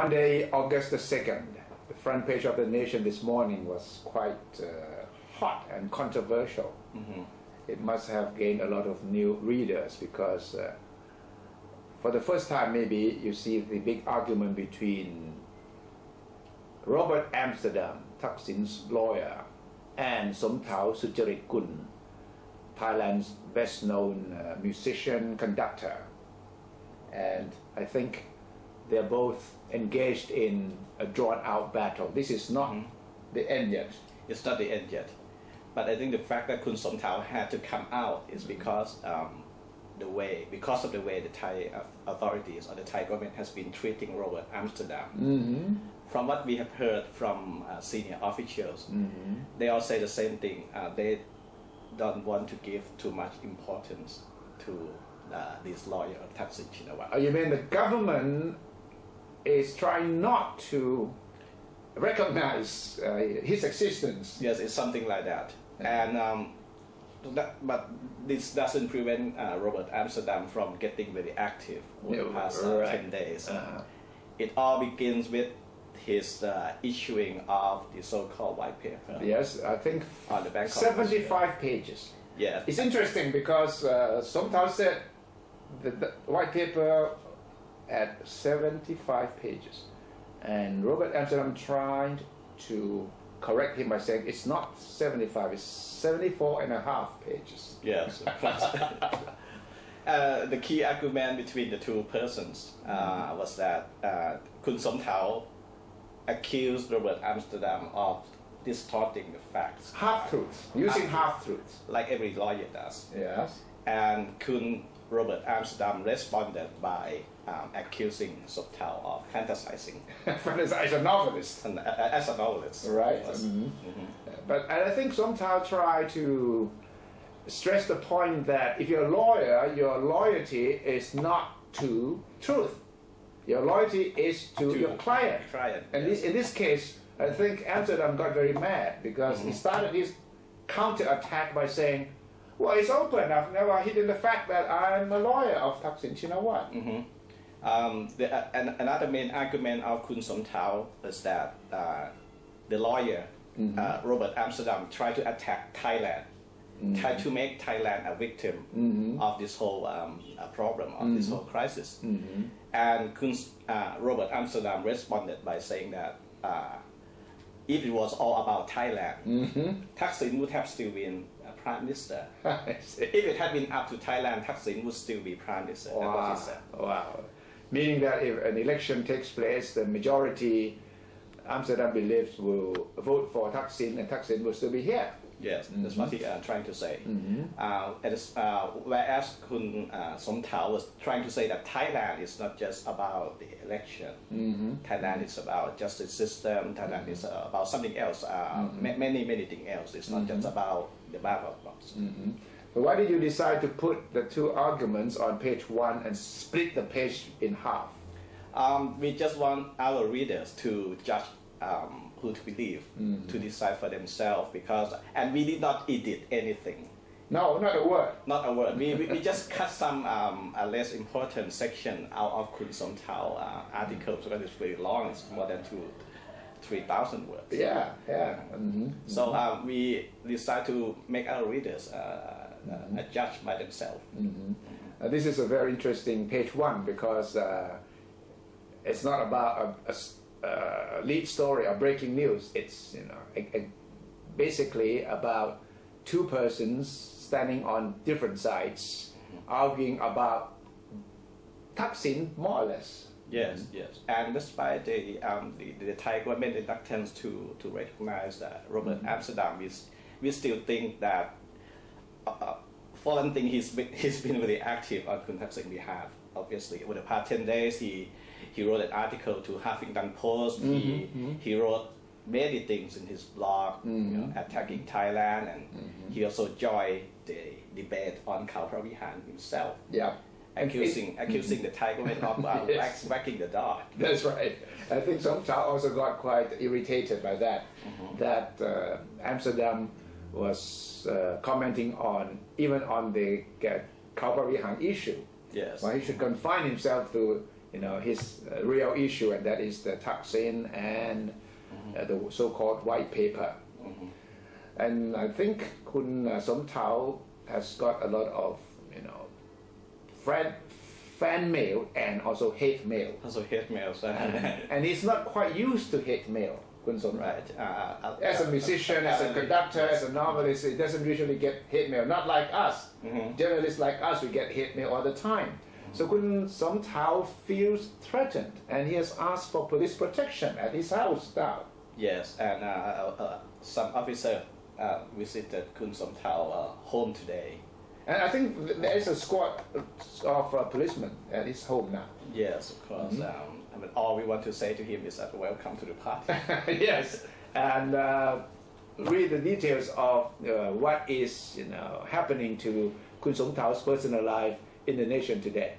Monday, August the 2nd, the front page of the Nation this morning was quite hot and controversial. It must have gained a lot of new readers because for the first time maybe you see the big argument between Robert Amsterdam, Thaksin's lawyer, and Somtow Sucharitkul, Thailand's best-known musician, conductor. And I think they're both engaged in a drawn-out battle. This is not the end yet. It's not the end yet. But I think the fact that Kun Somtow had to come out is because of the way the Thai authorities or the Thai government has been treating Robert Amsterdam. From what we have heard from senior officials, they all say the same thing. They don't want to give too much importance to this lawyer, Thaksin Shinawatra. You mean the government is trying not to recognize his existence? Yes, it's something like that. And but this doesn't prevent Robert Amsterdam from getting very active over the past 10 days. It all begins with his issuing of the so-called white paper. Yes, I think on the Bangkok 75 pages. Yes. It's interesting because Somtow said the white paper had 75 pages, and Robert Amsterdam tried to correct him by saying it's not 75, it's 74 and a half pages. Yes. The key argument between the two persons was that Kun Somtow accused Robert Amsterdam of distorting the facts. Half-truths, using half-truths. Like every lawyer does. Yes. And Robert Amsterdam responded by accusing Somtow of fantasizing. As a novelist. As a novelist. Right. But I think Somtow tried to stress the point that if you're a lawyer, your loyalty is not to truth. Your loyalty is to your client. And in this case, I think Amsterdam got very mad because he started his counter-attack by saying, well, it's open. I've never hidden the fact that I'm a lawyer of Thaksin Shinawatra. Another main argument of Kun Somtow is that the lawyer, Robert Amsterdam, tried to attack Thailand, tried to make Thailand a victim of this whole problem, of this whole crisis. And Robert Amsterdam responded by saying that if it was all about Thailand, Thaksin would have still been Prime Minister. If it had been up to Thailand, Thaksin would still be Prime Minister. Wow. That's what he said. Wow. Meaning that if an election takes place, the majority, Amsterdam believes, will vote for Thaksin and Thaksin will still be here. Yes, that's what he's trying to say. Whereas Kun Somtow was trying to say that Thailand is not just about the election. Thailand is about justice system. Thailand is about something else. Many things else. It's not just about the ballot box. But why did you decide to put the two arguments on page 1 and split the page in half? We just want our readers to judge who to believe, to decide for themselves, and we did not edit anything. No, not a word. Not a word. We just cut some less important section out of Kun Somtow articles because it's very long. It's more than 3,000 words. Yeah. So we decided to make our readers judge by themselves. This is a very interesting page 1 because it's not about a lead story or breaking news. It's basically about two persons standing on different sides, arguing about Thaksin, more or less. Yes. And despite the Thai government reluctance to recognize Robert Amsterdam, we still think that for one thing, he's been very active on Kun Thaksin's behalf. Obviously, over the past 10 days, he wrote an article to Huffington Post. He wrote many things in his blog, attacking Thailand, and he also joined the debate on Khao Pravihan himself. Yeah. Accusing the Thai government of whacking the dog. That's right. I think Somtow also got quite irritated by that. That Amsterdam was commenting even on the Khao Pravihan issue. Yes. Why he should confine himself to his real issue, and that is the Thaksin and the so-called white paper. And I think Kun Somtow has got a lot of fan mail and also hate mail. Also hate mail. And he's not quite used to hate mail. Right. As a musician, as a conductor, as a novelist, he doesn't usually get hate mail. Not like us. Journalists like us, we get hate mail all the time. So Kun Somtow feels threatened, and he has asked for police protection at his house now. Yes, and some officer visited Kun Somtow home today. And I think there is a squad of policemen at his home now. Yes, of course. I mean, all we want to say to him is that welcome to the party. Yes, and read the details of what is happening to Kun Somtow's personal life in the nation today.